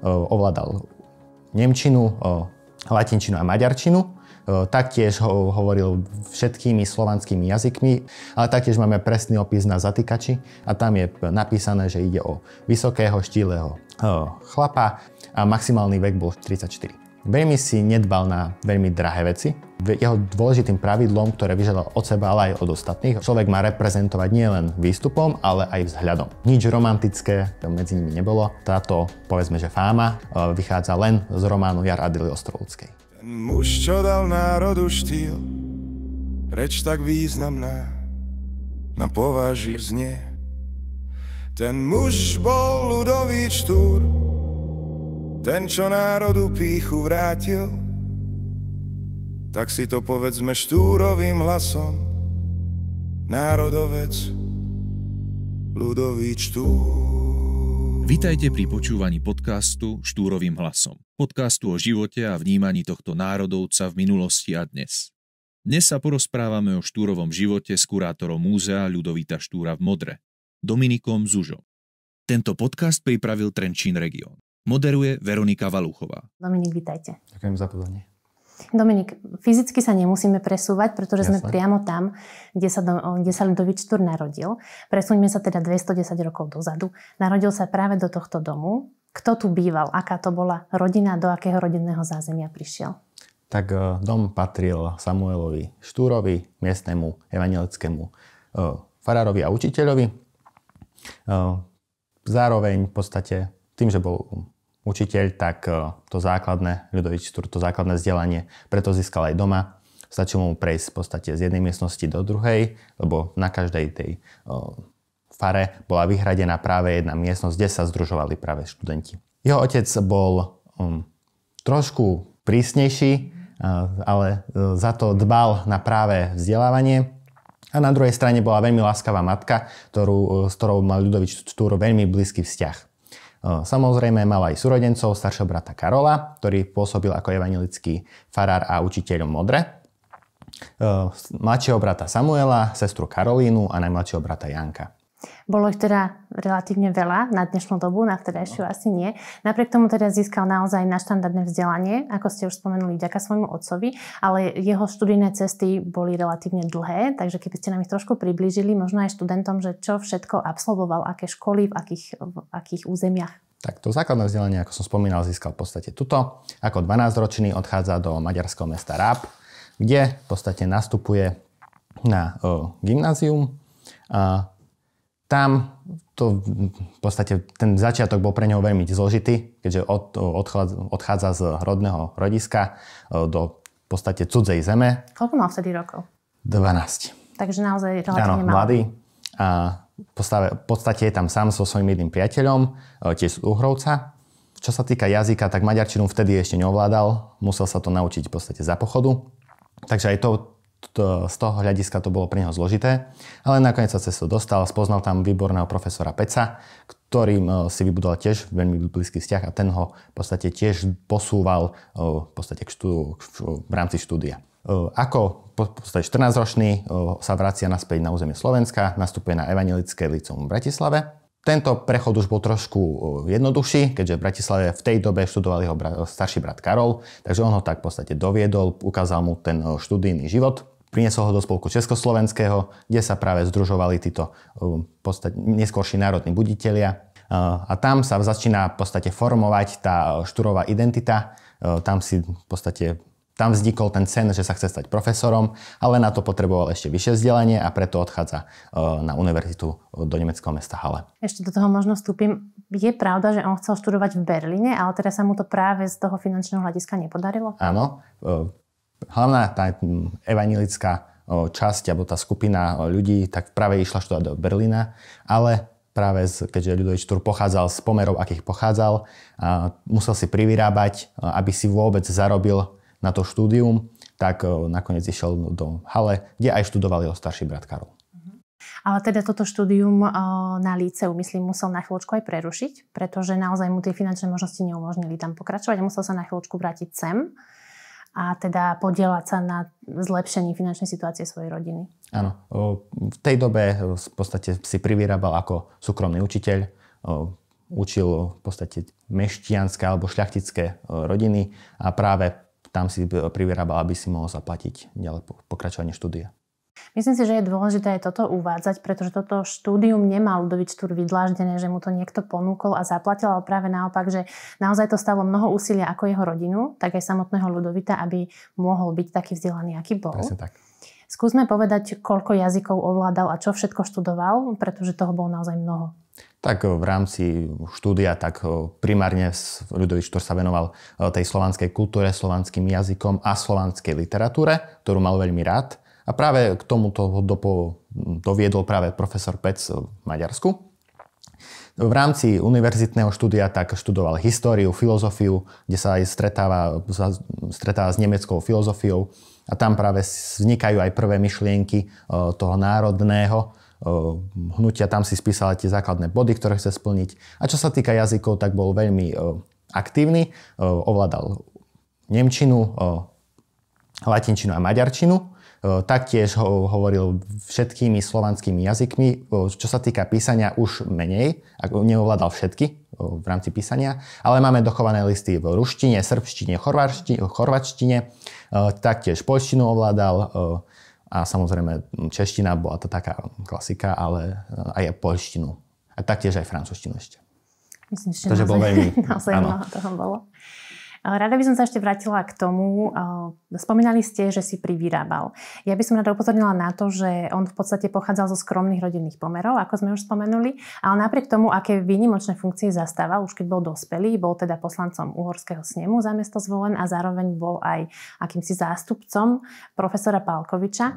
ovládal nemčinu, latinčinu a maďarčinu. Taktiež hovoril všetkými slovanskými jazykmi, ale taktiež máme presný opis na zatýkači a tam je napísané, že ide o vysokého, štíleho chlapa a maximálny vek bol 34. Veľmi si nedbal na veľmi drahé veci. Jeho dôležitým pravidlom, ktoré vyžadal od seba, ale aj od ostatných, človek má reprezentovať nielen výstupom, ale aj vzhľadom. Nič romantické medzi nimi nebolo. Táto, povedzme, že fáma vychádza len z románu Jar Adély Ostrovúdskej. Ten muž, čo dal národu štýl, reč tak významná, na považí znie. Ten muž bol ľudový štúr, ten, čo národu pýchu vrátil, tak si to povedzme štúrovým hlasom, národovec, ľudový štúr. Vitajte pri počúvaní podcastu Štúrovým hlasom. Podcastu o živote a vnímaní tohto národovca v minulosti a dnes. Dnes sa porozprávame o Štúrovom živote s kurátorom múzea Ľudovíta Štúra v Modre, Dominikom Zužom. Tento podcast pripravil Trenčín Region. Moderuje Veronika Valuchová. Dominik, vitajte. Ďakujem za pozvanie. Dominik, fyzicky sa nemusíme presúvať, pretože sme priamo tam, kde sa Ľudovít Štúr narodil. Presuňme sa teda 210 rokov dozadu. Narodil sa práve do tohto domu. Kto tu býval? Aká to bola rodina? Do akého rodinného zázemia prišiel? Tak dom patril Samuelovi Štúrovi, miestnemu evanjelickému farárovi a učiteľovi. Zároveň v podstate tým, že bol učiteľ, tak to základné, Ľudovít Štúr, to základné vzdelanie preto získal aj doma. Stačilo mu prejsť v podstate z jednej miestnosti do druhej, lebo na každej tej fare bola vyhradená práve jedna miestnosť, kde sa združovali práve študenti. Jeho otec bol trošku prísnejší, ale za to dbal na práve vzdelávanie. A na druhej strane bola veľmi láskavá matka, s ktorou mal Ľudovít Štúr veľmi blízky vzťah. Samozrejme mal aj súrodencov, staršieho brata Karola, ktorý pôsobil ako evanjelický farár a učiteľ v Modre, mladšieho brata Samuela, sestru Karolínu a najmladšieho brata Janka. Bolo ich teda relatívne veľa na dnešnú dobu, na vtedajšiu asi nie. Napriek tomu teda získal naozaj nadštandardné vzdelanie, ako ste už spomenuli, vďaka svojmu otcovi, ale jeho študijné cesty boli relatívne dlhé, takže keby ste nám ich trošku priblížili, možno aj študentom, že čo všetko absolvoval, aké školy, v akých územiach. Tak to základné vzdelanie, ako som spomínal, získal v podstate tuto. Ako 12-ročný odchádza do maďarského mesta Ráb, kde v podstate nastupuje na gymnázium. Tam to v podstate ten začiatok bol pre neho veľmi zložitý, keďže odchádza z rodného rodiska do v podstate cudzej zeme. Koľko mal vtedy rokov? 12. Takže naozaj relatívne mladý. A v podstate je tam sám so svojím jedným priateľom, tiež z Uhrovca. Čo sa týka jazyka, tak maďarčinu vtedy ešte neovládal. Musel sa to naučiť v podstate za pochodu. Takže aj z toho hľadiska to bolo pre neho zložité, ale nakoniec sa cez to dostal, spoznal tam výborného profesora Peca, ktorým si vybudoval tiež veľmi blízky vzťah a ten ho v podstate tiež posúval v podstate v rámci štúdia. Ako v podstate 14-ročný sa vracia naspäť na územie Slovenska, nastupuje na evanjelické líceum v Bratislave. Tento prechod už bol trošku jednoduchší, keďže v Bratislave v tej dobe študoval jeho starší brat Karol, takže on ho tak v podstate doviedol, ukázal mu ten študijný život. Priniesol ho do spolku Československého, kde sa práve združovali títo v podstate neskôrší národní buditelia. A tam sa začína v podstate formovať tá Štúrová identita. Tam vznikol ten sen, že sa chce stať profesorom, ale na to potreboval ešte vyššie vzdelanie a preto odchádza na univerzitu do nemeckého mesta Halle. Ešte do toho možno vstúpim. Je pravda, že on chcel študovať v Berlíne, ale teda sa mu to práve z toho finančného hľadiska nepodarilo? Áno. Hlavná tá evanjelická časť, alebo tá skupina ľudí, tak práve išla študovať do Berlína, ale práve keďže Ľudovít Štúr pochádzal z pomerov, akých pochádzal, musel si privyrábať, aby si vôbec zarobil na to štúdium, tak nakoniec išiel do Halle, kde aj študoval jeho starší brat Karol. Ale teda toto štúdium na líceu, myslím, musel na chvíľočku aj prerušiť, pretože naozaj mu tie finančné možnosti neumožnili tam pokračovať a musel sa na chvíľočku vrátiť sem a teda podieľať sa na zlepšení finančnej situácie svojej rodiny. Áno. V tej dobe v podstate si privyrábal ako súkromný učiteľ. učil v podstate mešťanské alebo šľachtické rodiny a práve tam si privyrábal, aby si mohol zaplatiť ďalej pokračovanie štúdia. Myslím si, že je dôležité aj toto uvádzať, pretože toto štúdium nemal Ľudovít Štúr vydláždené, že mu to niekto ponúkol a zaplatil, ale práve naopak, že naozaj to stalo mnoho úsilia ako jeho rodinu, tak aj samotného Ľudovita, aby mohol byť taký vzdelaný, aký bol. Presne tak. Skúsme povedať, koľko jazykov ovládal a čo všetko študoval, pretože toho bolo naozaj mnoho. Tak v rámci štúdia tak primárne Ľudovít Štúr sa venoval tej slovanskej kultúre, slovanským jazykom a slovanskej literatúre, ktorú mal veľmi rád. A práve k tomuto doviedol práve profesor Pec v Maďarsku. V rámci univerzitného štúdia tak študoval históriu, filozofiu, kde sa aj stretáva s nemeckou filozofiou. A tam práve vznikajú aj prvé myšlienky toho národného hnutia. Tam si spísal tie základné body, ktoré chce splniť. A čo sa týka jazykov, tak bol veľmi aktívny. Ovládal nemčinu, latinčinu a maďarčinu. Taktiež hovoril všetkými slovanskými jazykmi. Čo sa týka písania, už menej, neovládal všetky v rámci písania, ale máme dochované listy v ruštine, srbštine, chorvačtine, taktiež poľštinu ovládal a samozrejme čeština bola to taká klasika, ale aj poľštinu a taktiež aj francúzštinu ešte. Myslím, že naozaj, bol veľmi, naozaj mnoho toho bolo. Rada by som sa ešte vrátila k tomu. Spomínali ste, že si privyrábal. Ja by som rada upozornila na to, že on v podstate pochádzal zo skromných rodinných pomerov, ako sme už spomenuli, ale napriek tomu, aké výnimočné funkcie zastával, už keď bol dospelý, bol teda poslancom Uhorského snemu za mesto zvolen a zároveň bol aj akýmsi zástupcom profesora Pálkoviča.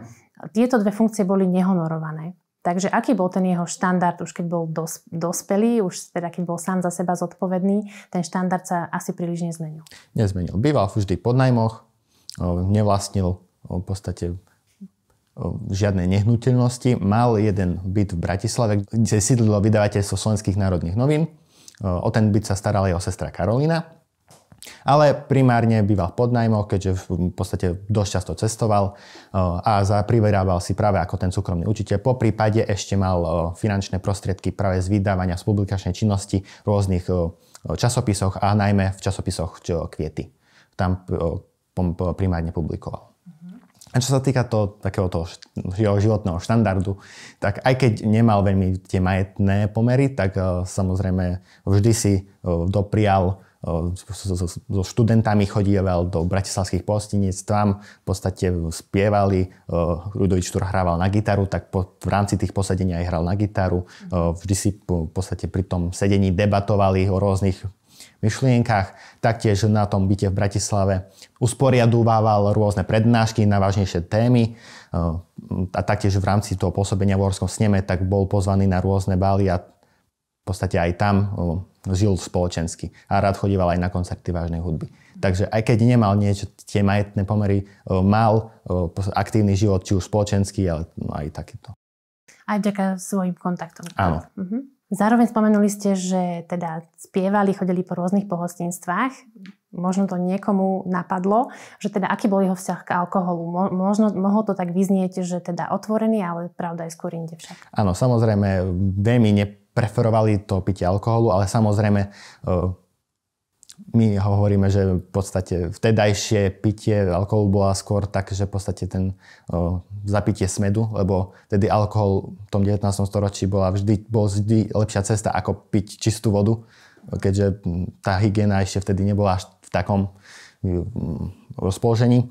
Tieto dve funkcie boli nehonorované. Takže aký bol ten jeho štandard, už keď bol dospelý, už teda keď bol sám za seba zodpovedný, ten štandard sa asi príliš nezmenil? Nezmenil. Býval vždy pod nájmoch, nevlastnil v podstate žiadne nehnuteľnosti. Mal jeden byt v Bratislave, kde sídlilo vydavateľstvo Slovenských národných novín. O ten byt sa starala jeho sestra Karolína. Ale primárne býval pod nájmoch, keďže v podstate dosť často cestoval a privyrábal si práve ako ten súkromný učiteľ. Po prípade ešte mal finančné prostriedky práve z vydávania z publikačnej činnosti v rôznych časopisoch a najmä v časopisoch Kviety. Tam primárne publikoval. A čo sa týka takéhoto jeho životného štandardu, tak aj keď nemal veľmi tie majetné pomery, tak samozrejme vždy si doprial so študentami chodieval do bratislavských pohostinníc, tam v podstate spievali, Ľudovít Štúr hrával na gitaru, tak v rámci tých posedení aj hral na gitaru. Vždy si v podstate pri tom sedení debatovali o rôznych myšlienkach. Taktiež na tom byte v Bratislave usporiadúval rôzne prednášky na vážnejšie témy a taktiež v rámci toho pôsobenia v Uhorskom sneme tak bol pozvaný na rôzne bály a v podstate aj tam žil spoločensky a rád chodíval aj na koncerty vážnej hudby. Takže aj keď nemal niečo, tie majetné pomery, mal aktívny život, či už spoločenský, ale aj takýto. Aj vďaka svojim kontaktom. Áno. Zároveň spomenuli ste, že teda spievali, chodili po rôznych pohostinstvách. Možno to niekomu napadlo, že teda aký bol jeho vzťah k alkoholu. Možno mohlo to tak vyznieť, že teda otvorený, ale pravda je skôr inde však. Áno, samozrejme, veľmi nepreferovali to pitie alkoholu, ale samozrejme my hovoríme, že v podstate vtedajšie pitie alkoholu bola skôr tak, že v podstate ten zapitie smedu, lebo tedy alkohol v tom 19. storočí bol vždy lepšia cesta ako piť čistú vodu, keďže tá hygiena ešte vtedy nebola až v takom rozpoložení.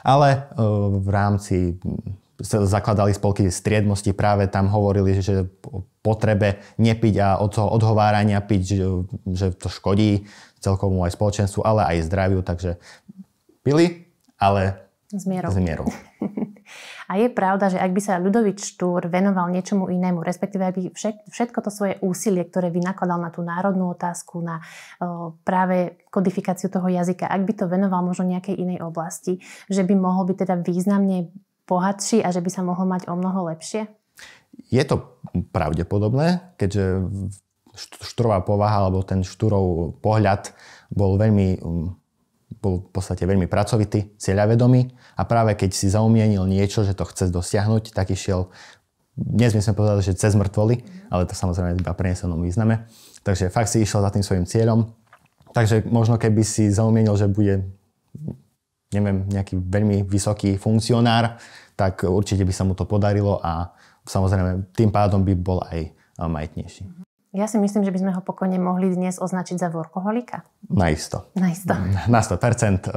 Ale v rámci zakladali spolky striedmosti, práve tam hovorili, že o potrebe nepiť a od toho odhovárania piť, že to škodí celkomu aj spoločenstvu, ale aj zdraviu, takže pili, ale s mierou. A je pravda, že ak by sa Ľudovít Štúr venoval niečomu inému, respektíve by všetko to svoje úsilie, ktoré vynakladal na tú národnú otázku, na práve kodifikáciu toho jazyka, ak by to venoval možno nejakej inej oblasti, že by mohol byť teda významne bohatší a že by sa mohol mať o mnoho lepšie? Je to pravdepodobné, keďže Štúrová povaha alebo ten Štúrov pohľad bol v podstate veľmi pracovitý, cieľavedomý a práve keď si zaumienil niečo, že to chce dosiahnuť, tak išiel, dnes by sme povedali, že cez mŕtvoly, ale to samozrejme iba prenesenom význame, Takže fakt si išiel za tým svojím cieľom. Takže možno keby si zaumienil, že bude, neviem, nejaký veľmi vysoký funkcionár, tak určite by sa mu to podarilo a samozrejme tým pádom by bol aj majetnejší. Ja si myslím, že by sme ho pokojne mohli dnes označiť za workoholika. Najisto. Na 100%.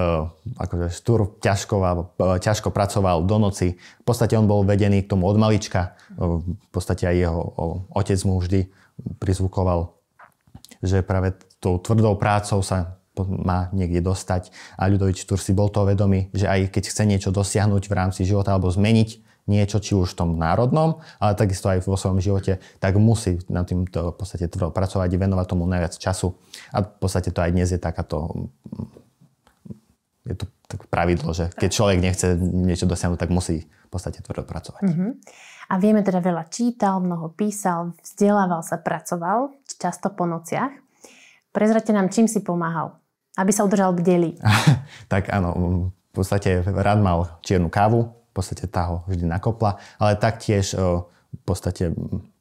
Akože Štúr ťažko pracoval do noci. V podstate on bol vedený k tomu od malička. V podstate aj jeho otec mu vždy prizvukoval, že práve tou tvrdou prácou sa má niekde dostať. A Ľudovít Štúr si bol toho vedomý, že aj keď chce niečo dosiahnuť v rámci života alebo zmeniť niečo, či už v tom národnom, ale takisto aj vo svojom živote, tak musí na týmto v podstate tvrdo pracovať, venovať tomu najviac času. A v podstate to aj dnes je takáto, je to tak pravidlo, že keď človek nechce niečo dosiahnuť, tak musí v podstate tvrdo pracovať. A vieme teda veľa čítal, mnoho písal, vzdelával sa, pracoval, často po nociach. Prezraďte nám, čím si pomáhal, aby sa udržal bdelý. Tak áno, v podstate rád mal čiernu kávu, v podstate tá ho vždy nakopla, ale taktiež v podstate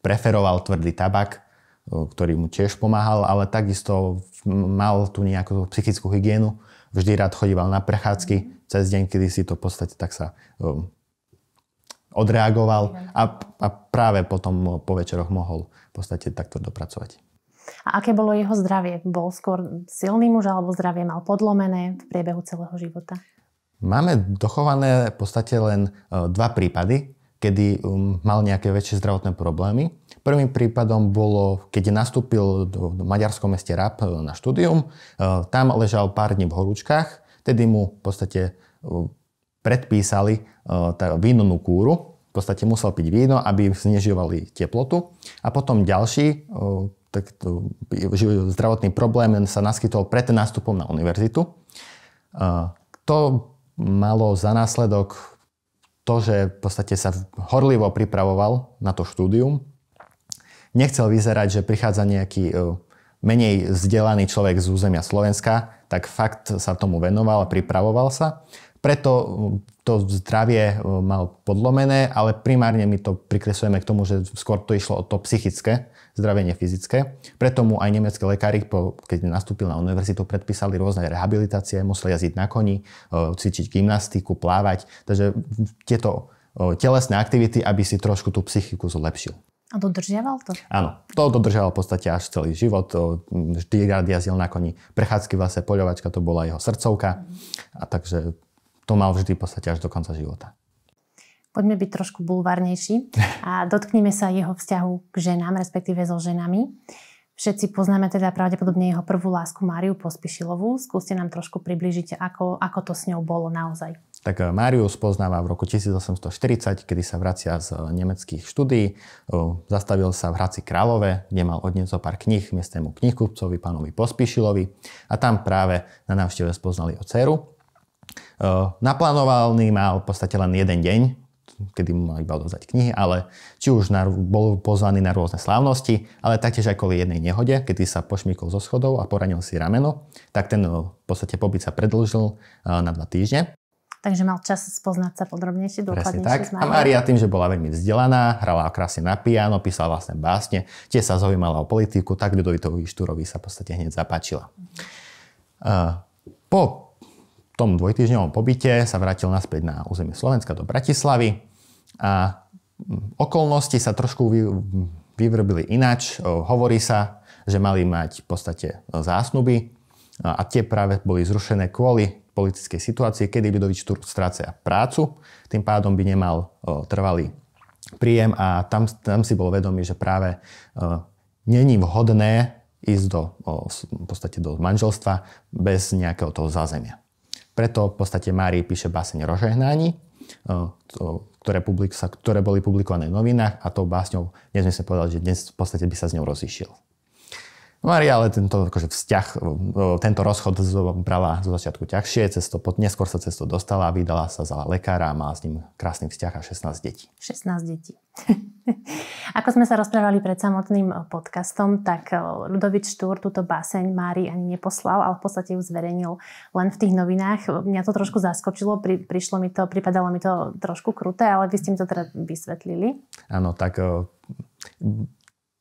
preferoval tvrdý tabak, ktorý mu tiež pomáhal, ale takisto mal tu nejakú psychickú hygienu. Vždy rád chodíval na prechádzky cez deň, kedy si to v podstate tak sa odreagoval a práve potom po večeroch mohol v podstate takto dopracovať. A aké bolo jeho zdravie? Bol skôr silný muž alebo zdravie mal podlomené v priebehu celého života? Máme dochované v podstate len 2 prípady, kedy mal nejaké väčšie zdravotné problémy. Prvým prípadom bolo, keď nastúpil do maďarskom meste Rab na štúdium. Tam ležal pár dní v horúčkach, tedy mu v podstate predpísali vínnu kúru. V podstate musel piť víno, aby znižovali teplotu. A potom ďalší zdravotný problém sa naskytol pred nástupom na univerzitu. To malo za následok to, že v podstate sa horlivo pripravoval na to štúdium. Nechcel vyzerať, že prichádza nejaký menej vzdelaný človek z územia Slovenska, tak fakt sa tomu venoval a pripravoval sa. Preto to zdravie mal podlomené, ale primárne my to prikresujeme k tomu, že skôr to išlo o to psychické zdravie, nie fyzické. Preto mu aj nemecké lekári, keď nastúpil na univerzitu, predpísali rôzne rehabilitácie, musel jazdiť na koni, cvičiť gymnastiku, plávať. Takže tieto telesné aktivity, aby si trošku tú psychiku zlepšil. A dodržiaval to? Áno, to dodržiaval v podstate až celý život. Vždy rád jazdil na koni. Prechádzky v lese, poľovačka, to bola jeho srdcovka. A takže to mal vždy v podstate až do konca života. Poďme byť trošku bulvárnejší a dotkneme sa jeho vzťahu k ženám, respektíve so ženami. Všetci poznáme teda pravdepodobne jeho prvú lásku Máriu Pospíšilovú. Skúste nám trošku približiť, ako to s ňou bolo naozaj. Tak Máriu spoznáva v roku 1840, kedy sa vracia z nemeckých štúdií. Zastavil sa v Hradci Králové, kde mal odniesť pár kníh miestnemu knihkupcovi, pánovi Pospíšilovi. A tam práve na návšteve spoznali jeho dceru. Naplánovaný mal v podstate len jeden deň, kedy mu mal iba odovzdať knihy, ale či už bol pozvaný na rôzne slávnosti, ale taktiež aj kvôli jednej nehode, kedy sa pošmykol zo schodov a poranil si rameno, tak ten v podstate pobyt sa predĺžil na 2 týždne. Takže mal čas spoznať sa podrobnejšie, dôkladnejšie s Máriou. A Mária tým, že bola veľmi vzdelaná, hrala krásne na piano, písala vlastné básne, tiež sa zaujímala o politiku, tak Ľudovítovi Štúrovi sa v podstate hneď zapáčila. Po tom 2-týždňovom pobyte sa vrátil naspäť na územie Slovenska do Bratislavy a okolnosti sa trošku vyvrbili ináč. Hovorí sa, že mali mať v podstate zásnuby a tie práve boli zrušené kvôli politickej situácie, kedy Ľudovít Štúr stráca prácu, tým pádom by nemal trvalý príjem a tam si bol vedomý, že práve není vhodné ísť v podstate do manželstva bez nejakého toho zázemia. Preto v podstate Márii píše báseň Rožehnáni, ktoré boli publikované v novinách a tou básňou dnes sme sa povedali, že dnes v podstate by sa s ňou rozišiel. Mária ale tento rozchod brala zo začiatku ťažšie, neskôr sa cez to dostala a vydala sa za lekára a mala s ním krásny vzťah a 16 detí. 16 detí. Ako sme sa rozprávali pred samotným podcastom, tak Ľudovít Štúr túto báseň Márii ani neposlal, ale v podstate ju zverejnil len v tých novinách. Mňa to trošku zaskočilo, pripadalo mi to trošku kruté, ale vy ste mi to teda vysvetlili. Áno, tak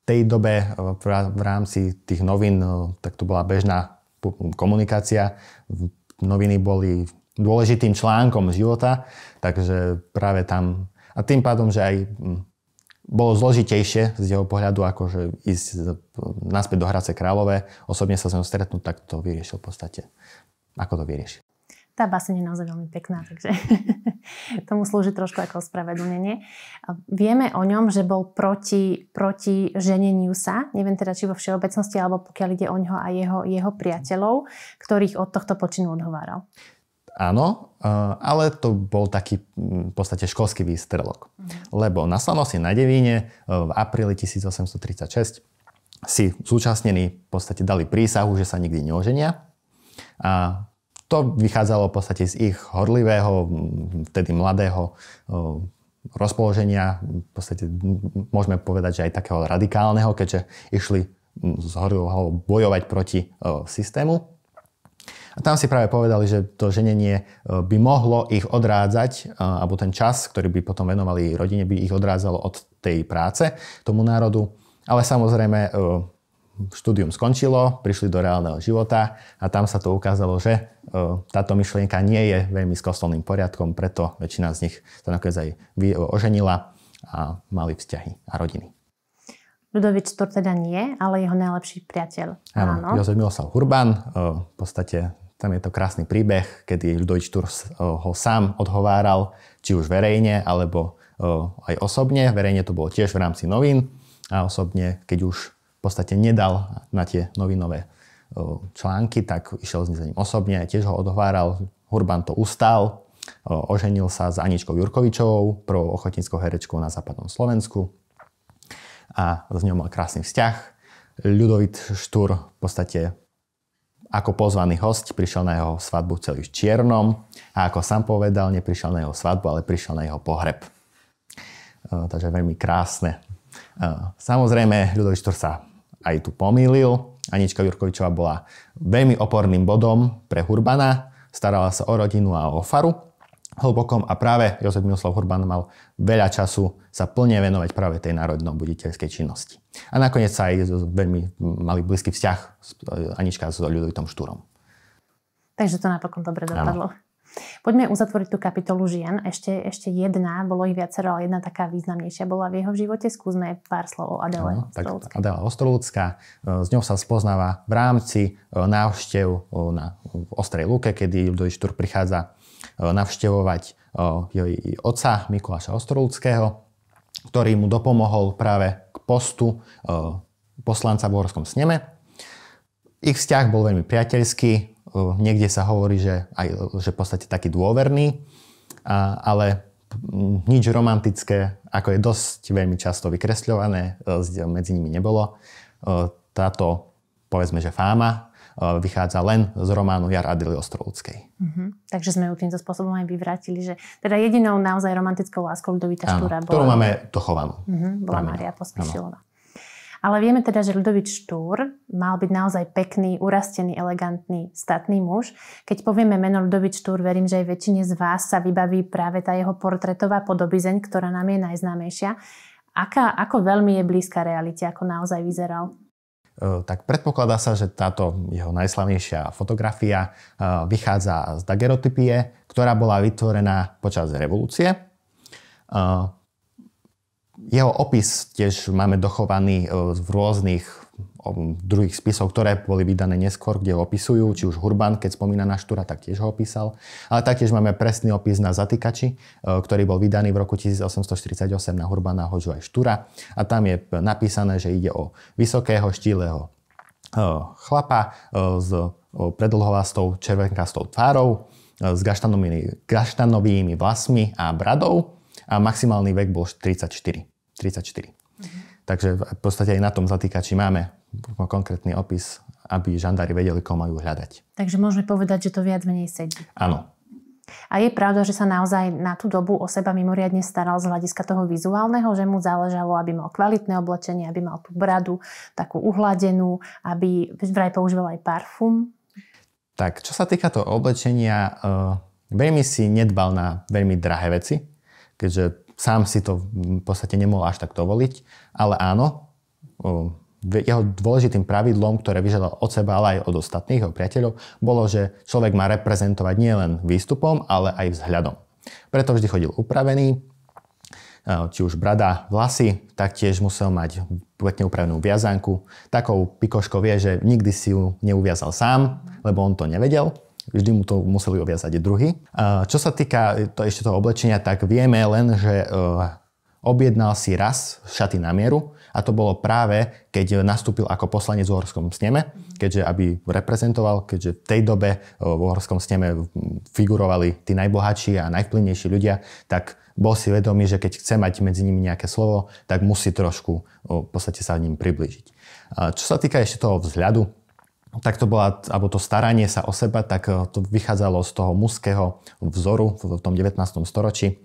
tej dobe v rámci tých novín, tak to bola bežná komunikácia. Noviny boli dôležitým článkom života, takže práve tam... A tým pádom, že aj bolo zložitejšie z jeho pohľadu, akože ísť naspäť do Hradce Králové, osobne sa s ňou stretnúť, tak to vyriešil v podstate. Ako to vyriešil? Tá báseň je naozaj veľmi pekná, takže tomu slúži trošku ako ospravedlnenie. Vieme o ňom, že bol proti ženeniu sa, neviem teda či vo všeobecnosti, alebo pokiaľ ide o ňoho a jeho priateľov, ktorých od tohto počinu odhováral. Áno, ale to bol taký v podstate školský výstrelok. Lebo na slávnosti na Devíne v apríli 1836 si zúčastnení v podstate dali prísahu, že sa nikdy neoženia. A to vychádzalo v podstate z ich horlivého, vtedy mladého rozpoloženia. V podstate môžeme povedať, že aj takého radikálneho, keďže išli s horlivou hlavou bojovať proti systému. A tam si práve povedali, že to ženenie by mohlo ich odrádzať, alebo ten čas, ktorý by potom venovali rodine, by ich odrádzalo od tej práce tomu národu. Ale samozrejme štúdium skončilo, prišli do reálneho života a tam sa to ukázalo, že táto myšlienka nie je veľmi s kostolným poriadkom, preto väčšina z nich sa nakoniec aj oženila a mali vzťahy a rodiny. Ľudovít Štúr teda nie, ale jeho najlepší priateľ. Áno, Jozef Miloslav Hurban, v podstate tam je to krásny príbeh, kedy Ľudovít Štúr ho sám odhováral, či už verejne, alebo aj osobne. Verejne to bolo tiež v rámci novín a osobne, keď už v podstate nedal na tie novinové články, tak išiel s ním osobne, tiež ho odhováral. Hurban to ustal, oženil sa s Aničkou Jurkovičovou, prvou ochotníckou herečkou na západnom Slovensku a s ňou mal krásny vzťah. Ľudovít Štúr v podstate ako pozvaný hosť prišiel na jeho svadbu celý v čiernom a ako sám povedal, neprišiel na jeho svadbu, ale prišiel na jeho pohreb. Takže veľmi krásne. Samozrejme, Ľudovít Štúr sa aj tu pomýlil. Anička Jurkovičová bola veľmi oporným bodom pre Hurbana. Starala sa o rodinu a o faru hlbokom a práve Jozef Miloslav Hurban mal veľa času sa plne venovať práve tej národno-buditeľskej činnosti. A nakoniec sa aj veľmi mali blízky vzťah Anička s Ľudovítom Štúrom. Takže to napokon dobre dopadlo. Áno. Poďme uzatvoriť tú kapitolu žien. Ešte jedna, bolo ich viacero, ale jedna taká významnejšia bola v jeho živote. Skúsme pár slov o Adele Ostrolúckej. Adela Ostrolúcka, s ňou sa spoznáva v rámci návštev v Ostrej Lúke, kedy Ľudovít Štúr prichádza navštevovať jej otca Mikuláša Ostrolúckého, ktorý mu dopomohol práve k postu poslanca v Uhorskom sneme. Ich vzťah bol veľmi priateľský. Niekde sa hovorí, že v podstate taký dôverný, ale nič romantické, ako je dosť veľmi často vykresľované, medzi nimi nebolo. Táto, povedzme, že fáma vychádza len z románu Jar Adely Ostrolúckej. Takže sme ju týmto spôsobom aj vyvrátili, že teda jedinou naozaj romantickou láskou Ľudovíta Štúra bola... ktorú máme dochovanú. Bola Mária Pospíšilová. Ale vieme teda, že Ľudovít Štúr mal byť naozaj pekný, urastený, elegantný, statný muž. Keď povieme meno Ľudovít Štúr, verím, že aj väčšine z vás sa vybaví práve tá jeho portrétová podobizeň, ktorá nám je najznámejšia. Ako veľmi je blízka realite, ako naozaj vyzeral? Tak predpokladá sa, že táto jeho najslavnejšia fotografia vychádza z daguerreotypie, ktorá bola vytvorená počas revolúcie. Jeho opis tiež máme dochovaný v rôznych druhých spisov, ktoré boli vydané neskôr, kde ho opisujú, či už Hurban, keď spomína na Štúra, tak tiež ho opísal. Ale taktiež máme presný opis na zatýkači, ktorý bol vydaný v roku 1848 na Hurbana, Hoďu aj Štúra. A tam je napísané, že ide o vysokého, štíleho chlapa s predlhovastou červenkastou tvárou, s gaštanovými vlasmi a bradou. A maximálny vek bol 34. Takže v podstate aj na tom zatýkači máme konkrétny opis, aby žandári vedeli, koho majú hľadať. Takže môžeme povedať, že to viac menej sedí. Áno. A je pravda, že sa naozaj na tú dobu o seba mimoriadne staral z hľadiska toho vizuálneho, že mu záležalo, aby mal kvalitné oblečenie, aby mal tú bradu takú uhladenú, aby vraj používal aj parfum? Tak, čo sa týka toho oblečenia, veľmi si nedbal na veľmi drahé veci, keďže sám si to v podstate nemohol až tak dovoliť, ale áno, jeho dôležitým pravidlom, ktoré vyžadal od seba, ale aj od ostatných jeho priateľov, bolo, že človek má reprezentovať nielen výstupom, ale aj vzhľadom. Preto vždy chodil upravený, či už brada, vlasy, taktiež musel mať pekne upravenú viazanku. Takou pikoškou je, že nikdy si ju neuviazal sám, lebo on to nevedel. Vždy mu to museli uviazať druhý. Čo sa týka ešte toho oblečenia, tak vieme len, že objednal si raz šaty na mieru a to bolo práve, keď nastúpil ako poslanec v uhorskom sneme, keďže aby reprezentoval, keďže v tej dobe v uhorskom sneme figurovali tí najbohatší a najvplyvnejší ľudia, tak bol si vedomý, že keď chce mať medzi nimi nejaké slovo, tak musí trošku v podstate sa ním priblížiť. Čo sa týka ešte toho vzhľadu, tak to bola, alebo to staranie sa o seba, tak to vychádzalo z toho mužského vzoru v tom 19. storočí.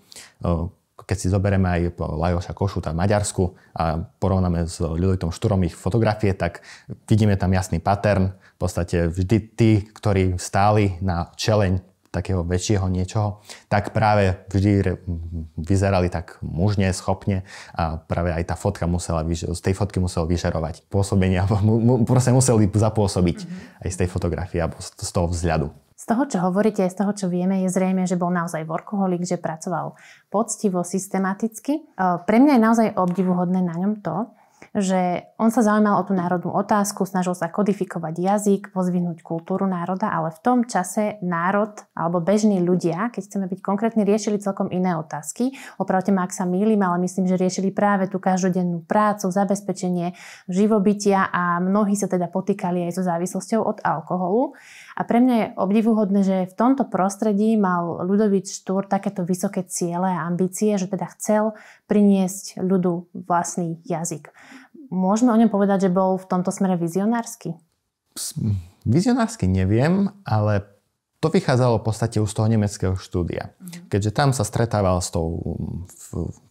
Keď si zoberieme aj Lajoša Košuta v Maďarsku a porovnáme s Ľudovítom Štúrom ich fotografie, tak vidíme tam jasný pattern. V podstate vždy tí, ktorí stáli na čeleň takého väčšieho niečoho, tak práve vždy vyzerali tak mužne, schopne a práve aj tá fotka z tej fotky musel vyžarovať pôsobenia, proste museli zapôsobiť aj z tej fotografie alebo z toho vzhľadu. Z toho, čo hovoríte, z toho, čo vieme, je zrejme, že bol naozaj workoholik, že pracoval poctivo, systematicky. Pre mňa je naozaj obdivuhodné na ňom to, že on sa zaujímal o tú národnú otázku, snažil sa kodifikovať jazyk, pozvihnúť kultúru národa, ale v tom čase národ alebo bežní ľudia, keď chceme byť konkrétni, riešili celkom iné otázky. Opravte ma, ak sa mýlim, ale myslím, že riešili práve tú každodennú prácu, zabezpečenie živobytia a mnohí sa teda potýkali aj so závislosťou od alkoholu. A pre mňa je obdivuhodné, že v tomto prostredí mal Ľudovít Štúr takéto vysoké ciele a ambície, že teda chcel priniesť ľudu vlastný jazyk. Môžeme o ňom povedať, že bol v tomto smere vizionársky? Vizionársky neviem, ale to vychádzalo v podstate už z toho nemeckého štúdia. Keďže tam sa stretával s tou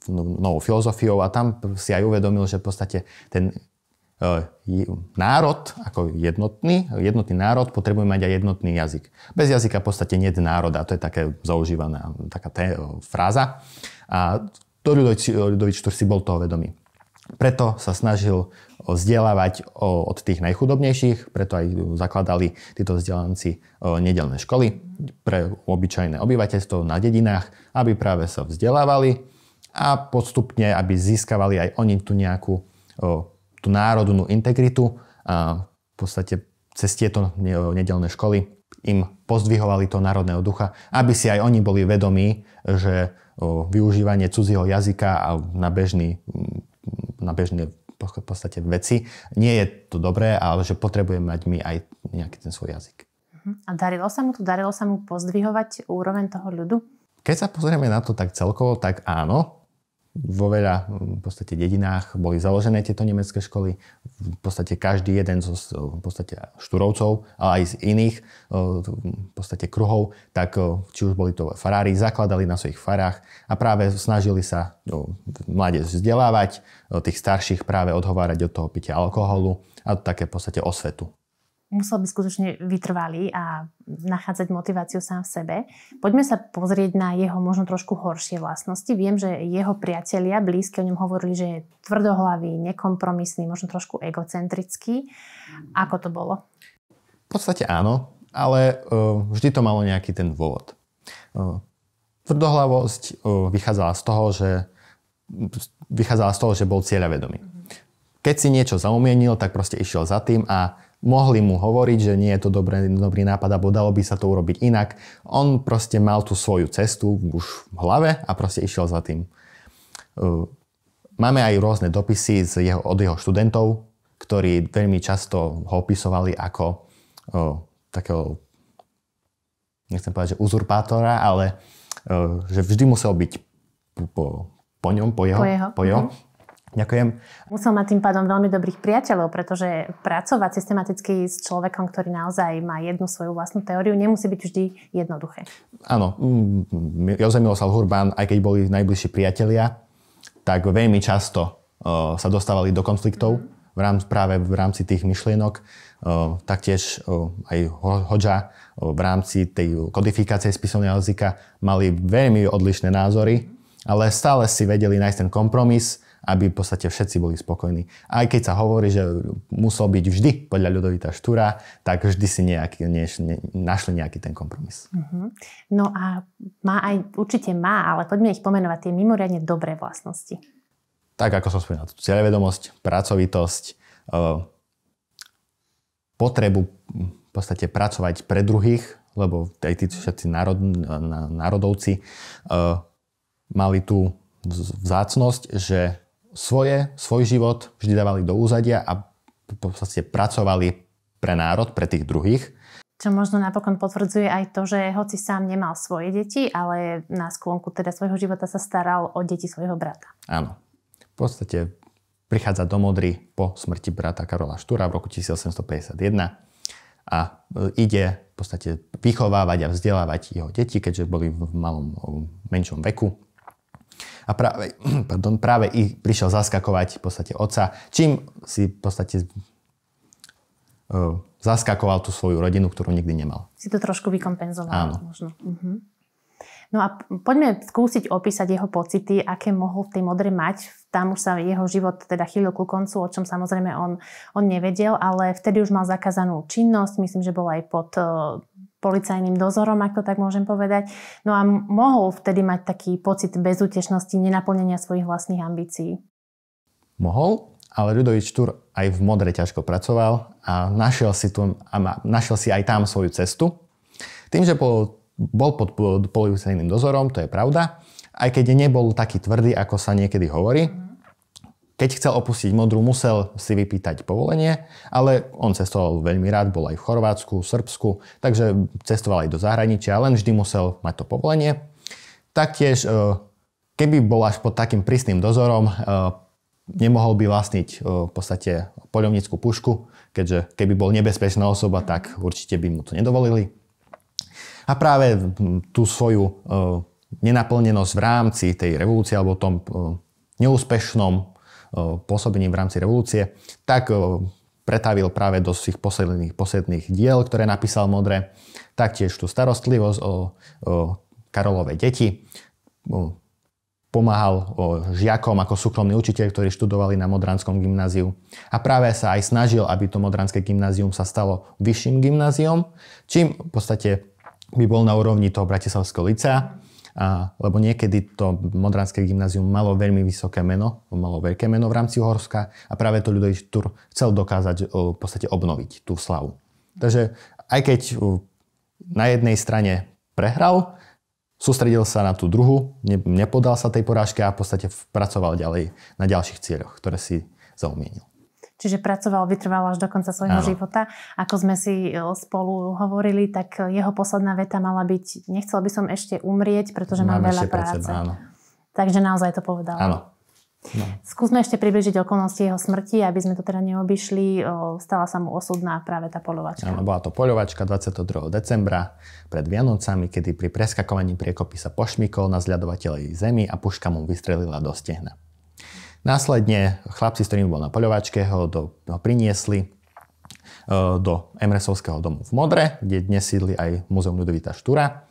novou filozofiou a tam si aj uvedomil, že v podstate ten národ ako jednotný národ potrebuje mať aj jednotný jazyk. Bez jazyka v podstate nie je národa, to je také zaužívaná taká fráza. A Ľudovít Štúr si bol toho vedomý. Preto sa snažil vzdelávať od tých najchudobnejších, preto aj zakladali títo vzdelanci nedeľné školy pre obyčajné obyvateľstvo na dedinách, aby práve sa vzdelávali a postupne, aby získavali aj oni tú nejakú tú národnú integritu a v podstate cez tieto nedeľné školy im pozdvihovali to národného ducha, aby si aj oni boli vedomí, že využívanie cudzieho jazyka a na bežné v podstate veci nie je to dobré, ale že potrebujeme mať my aj nejaký ten svoj jazyk. A darilo sa mu to? Darilo sa mu pozdvihovať úroveň toho ľudu? Keď sa pozrieme na to tak celkovo, tak áno. Vo veľa v podstate dedinách boli založené tieto nemecké školy. V podstate každý jeden zo v podstate Štúrovcov, ale aj z iných v podstate kruhov, tak či už boli to farári, zakladali na svojich farách a práve snažili sa mládež vzdelávať, tých starších práve odhovárať od toho pitia alkoholu a také v podstate osvetu. Musel by skutočne vytrvalý a nachádzať motiváciu sám v sebe. Poďme sa pozrieť na jeho možno trošku horšie vlastnosti. Viem, že jeho priatelia blízky o ňom hovorili, že je tvrdohlavý, nekompromisný, možno trošku egocentrický. Ako to bolo? V podstate áno, ale vždy to malo nejaký ten dôvod. Tvrdohlavosť vychádzala z toho, že bol cieľavedomý. Keď si niečo zaumienil, tak proste išiel za tým a mohli mu hovoriť, že nie je to dobrý nápad, alebo dalo by sa to urobiť inak. On proste mal tú svoju cestu už v hlave a proste išiel za tým. Máme aj rôzne dopisy od jeho študentov, ktorí veľmi často ho opisovali ako takého, nechcem povedať, že uzurpátora, ale že vždy musel byť po jeho. Ďakujem. Musel mať tým pádom veľmi dobrých priateľov, pretože pracovať systematicky s človekom, ktorý naozaj má jednu svoju vlastnú teóriu, nemusí byť vždy jednoduché. Áno, Jozef Miloslav Hurbán, aj keď boli najbližší priatelia, tak veľmi často sa dostávali do konfliktov práve v rámci tých myšlienok. Taktiež aj Hodža v rámci tej kodifikácie spisovného jazyka mali veľmi odlišné názory, ale stále si vedeli nájsť ten kompromis aby v podstate všetci boli spokojní. Aj keď sa hovorí, že musel byť vždy podľa Ľudovita Štúra, tak vždy si našli nejaký ten kompromis. No a určite má, ale poďme ich pomenovať, tie mimoriadne dobré vlastnosti. Tak ako som spomínal, cieľavedomosť, pracovitosť, potrebu v podstate pracovať pre druhých, lebo aj tí všetci národovci mali tú vzácnosť, že svoj život vždy dávali do úzadia a v podstate pracovali pre národ, pre tých druhých. Čo možno napokon potvrdzuje aj to, že hoci sám nemal svoje deti, ale na sklonku teda svojho života sa staral o deti svojho brata. Áno. V podstate prichádza do Modry po smrti brata Karola Štúra v roku 1851 a ide v podstate vychovávať a vzdelávať jeho deti, keďže boli v menšom veku. A práve ich prišiel zaskakovať v podstate otca, čím si v podstate zaskakoval tú svoju rodinu, ktorú nikdy nemal. Si to trošku vykompenzoval. Áno. Možno. No a poďme skúsiť opísať jeho pocity, aké mohol v tej Modre mať. Tam už sa jeho život teda chýlil ku koncu, o čom samozrejme on nevedel, ale vtedy už mal zakázanú činnosť. Myslím, že bol aj pod policajným dozorom, ak to tak môžem povedať. No a mohol vtedy mať taký pocit bezútešnosti, nenaplnenia svojich vlastných ambícií. Mohol, ale Ľudovít Štúr aj v Modre ťažko pracoval a našiel si aj tam svoju cestu. Tým, že bol pod policajným dozorom, to je pravda, aj keď nebol taký tvrdý, ako sa niekedy hovorí. Keď chcel opustiť Modru, musel si vypýtať povolenie, ale on cestoval veľmi rád, bol aj v Chorvátsku, Srbsku, takže cestoval aj do zahraničia, len vždy musel mať to povolenie. Taktiež, keby bol až pod takým prísnym dozorom, nemohol by vlastniť v podstate poľovnícku pušku, keďže keby bol nebezpečná osoba, tak určite by mu to nedovolili. A práve tú svoju nenaplnenosť v rámci tej revolúcie alebo tom neúspešnom pôsobení v rámci revolúcie, tak pretavil práve do svojich posledných diel, ktoré napísal Modre. Taktiež tú starostlivosť o Karolove deti. Pomáhal žiakom ako súkromný učiteľ, ktorí študovali na Modranskom gymnáziu. A práve sa aj snažil, aby to Modranské gymnázium sa stalo vyšším gymnáziom, čím v podstate by bol na úrovni toho Bratislavského licea, lebo niekedy to Modranské gymnázium malo veľmi vysoké meno, malo veľké meno v rámci Uhorska a práve to Ľudovít Štúr chcel dokázať v podstate obnoviť tú slavu. Takže aj keď na jednej strane prehral, sústredil sa na tú druhu, nepodal sa tej porážke a v podstate pracoval ďalej na ďalších cieľoch, ktoré si zaumienil. Čiže vytrval až do konca svojho života. Ako sme si spolu hovorili, tak jeho posledná veta mala byť: nechcel by som ešte umrieť, pretože mám veľa práce. Takže naozaj to povedal. Áno. No. Skúsme ešte približiť okolnosti jeho smrti, aby sme to teda neobyšli. Stala sa mu osudná práve tá poľovačka. Áno, bola to poľovačka 22. decembra pred Vianocami, kedy pri preskakovaní priekopy sa pošmykol na zľadovateľej zemi a puška mu vystrelila do stehna. Následne chlapci, s ktorými bol na poľovačke, ho priniesli do Emresovského domu v Modre, kde dnes sídli aj Múzeum Ľudovita Štúra.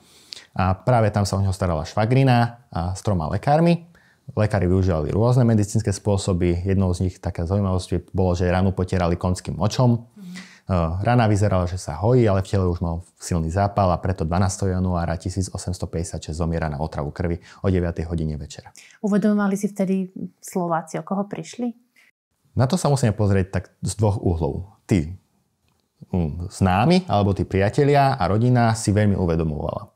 A práve tam sa o neho starala švagrina a s 3 lekármi. Lekári využívali rôzne medicínske spôsoby. Jednou z nich, taká zaujímavosť, bolo, že ranu potierali konským močom. Rana vyzerala, že sa hojí, ale v tele už mal silný zápal a preto 12. januára 1856 zomiera na otravu krvi o 9. hodine večera. Uvedomovali si vtedy Slováci, o koho prišli? Na to sa musíme pozrieť tak z 2 uhlov. Tí známi, alebo tí priatelia a rodina si veľmi uvedomovala.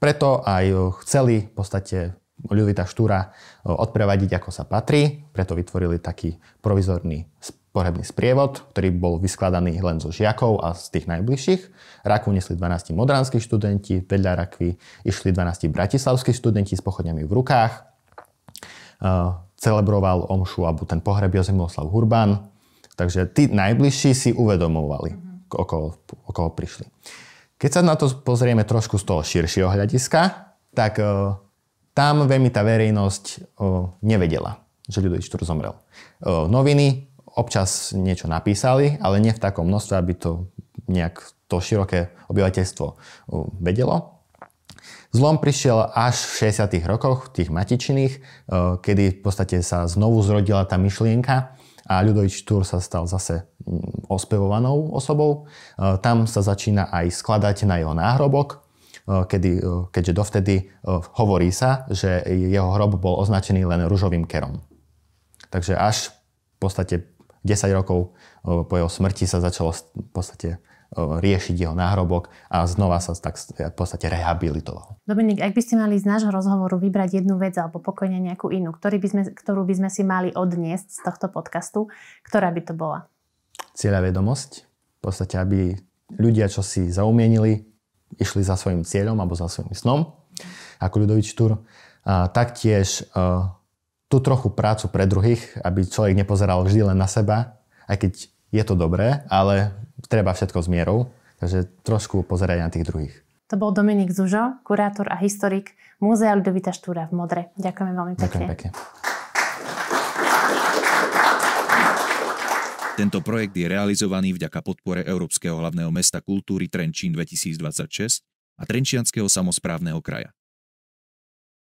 Preto aj chceli v podstate Ľudovita Štúra odprevadiť, ako sa patrí. Preto vytvorili taký provizorný pohrebný sprievod, ktorý bol vyskladaný len zo žiakov a z tých najbližších. Rakvu nesli 12 modranskí študenti, vedľa rakvy išli 12 bratislavskí študenti s pochodňami v rukách. Celebroval omšu alebo ten pohreb Jozef Miloslav Hurban. Takže tí najbližší si uvedomovali, o koho prišli. Keď sa na to pozrieme trošku z toho širšieho hľadiska, tak tam veľmi tá verejnosť nevedela, že Ľudovít Štúr zomrel. Noviny občas niečo napísali, ale nie v takom množstve, aby to nejak to široké obyvateľstvo vedelo. Zlom prišiel až v 60. rokoch, tých Matičiných, kedy v podstate sa znovu zrodila tá myšlienka a Ľudovít Štúr sa stal zase ospevovanou osobou. Tam sa začína aj skladať na jeho náhrobok, keďže dovtedy hovorí sa, že jeho hrob bol označený len ružovým kerom. Takže až v podstate 10 rokov po jeho smrti sa začalo v podstate riešiť jeho náhrobok a znova sa tak v podstate rehabilitoval. Dominik, ak by ste mali z nášho rozhovoru vybrať jednu vec alebo pokojne nejakú inú, ktorú by sme si mali odniesť z tohto podcastu, ktorá by to bola? Cieľavedomosť. V podstate, aby ľudia, čo si zaumienili, išli za svojím cieľom alebo za svojím snom, ako Ľudovít Štúr. Taktiež tú trochu prácu pre druhých, aby človek nepozeral vždy len na seba, aj keď je to dobré, ale treba všetko s mierou, takže trošku pozerať na tých druhých. To bol Dominik Zužo, kurátor a historik Múzea Ľudovíta Štúra v Modre. Ďakujeme veľmi pekne. Ďakujem pekne. Tento projekt je realizovaný vďaka podpore Európskeho hlavného mesta kultúry Trenčín 2026 a Trenčianskeho samosprávneho kraja.